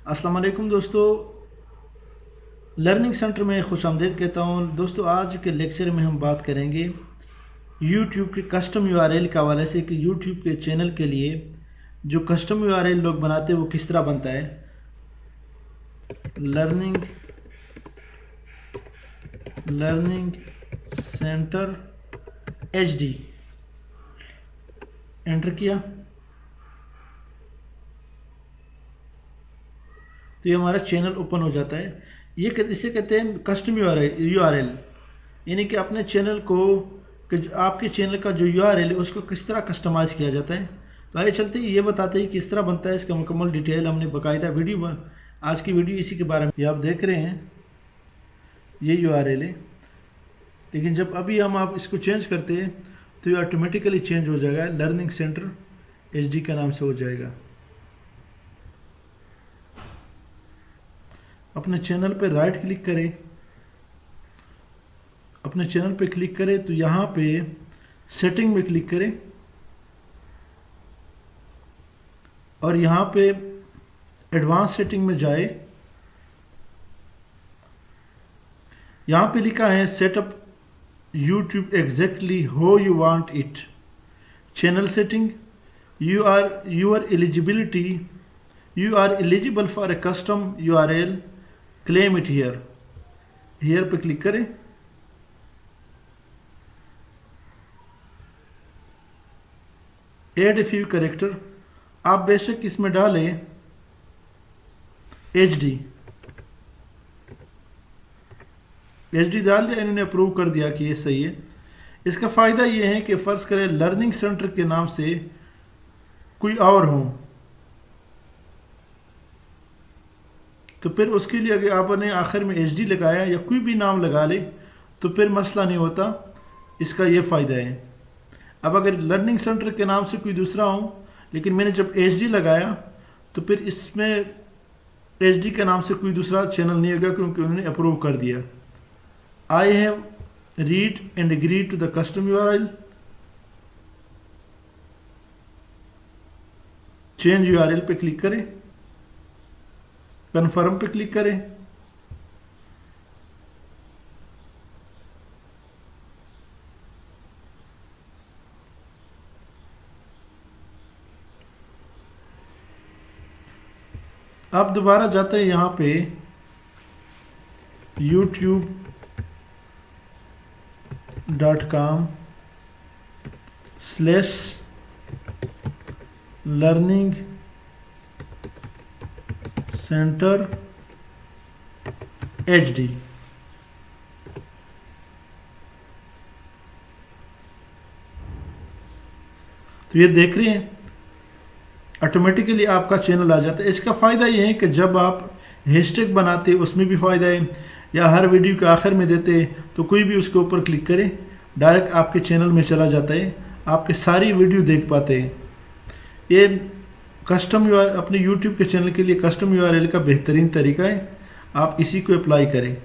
अस्सलाम वालेकुम दोस्तों, लर्निंग सेंटर में खुश आमदीद कहता हूँ। दोस्तों, आज के लेक्चर में हम बात करेंगे यूट्यूब के कस्टम यूआरएल के हवाले से कि यूट्यूब के चैनल के लिए जो कस्टम यूआरएल लोग बनाते हैं वो किस तरह बनता है। लर्निंग सेंटर HD एंटर किया तो ये हमारा चैनल ओपन हो जाता है। इसे कहते हैं कस्टम यूआरएल, यानी कि अपने चैनल को आपके चैनल का जो यूआरएल है उसको किस तरह कस्टमाइज़ किया जाता है। तो आइए चलते हैं, ये बताते हैं किस तरह बनता है। इसका मुकम्मल डिटेल हमने बाकायदा वीडियो, आज की वीडियो इसी के बारे में। ये आप देख रहे हैं, ये यूआरएल है, लेकिन जब अभी आप इसको चेंज करते हैं तो ये ऑटोमेटिकली चेंज हो जाएगा, लर्निंग सेंटर HD के नाम से हो जाएगा। अपने चैनल पे राइट क्लिक करें, अपने चैनल पे क्लिक करें तो यहाँ पे सेटिंग में क्लिक करें और यहाँ पे एडवांस सेटिंग में जाए। यहाँ पे लिखा है setup YouTube exactly how you want it, channel setting, your eligibility, you are eligible for a custom URL, claim it here पे क्लिक करें। एड ए फ्यू कैरेक्टर, आप बेशक इसमें डालें HD डाल दिया, इन्होंने अप्रूव कर दिया कि ये सही है। इसका फ़ायदा ये है कि फ़र्ज़ करें लर्निंग सेंटर के नाम से कोई और हो तो फिर उसके लिए अगर आपने आखिर में HD लगाया या कोई भी नाम लगा ले तो फिर मसला नहीं होता। इसका ये फ़ायदा है। अब अगर लर्निंग सेंटर के नाम से कोई दूसरा हो लेकिन मैंने जब HD लगाया तो फिर इसमें HD के नाम से कोई दूसरा चैनल नहीं होगा क्योंकि उन्होंने अप्रूव कर दिया। I have read and agreed to the custom URL. Change URL पे क्लिक करें, कन्फर्म पे क्लिक करें। अब दोबारा जाते हैं यहाँ पे youtube.com/learning center HD। तो ये देख रहे हैं ऑटोमेटिकली आपका चैनल आ जाता है। इसका फ़ायदा ये है कि जब आप हैशटैग बनाते उसमें भी फ़ायदा है, या हर वीडियो के आखिर में देते तो कोई भी उसके ऊपर क्लिक करे डायरेक्ट आपके चैनल में चला जाता है, आपके सारी वीडियो देख पाते हैं। ये कस्टम अपने YouTube के चैनल के लिए कस्टम URL का बेहतरीन तरीका है, आप इसी को अप्लाई करें।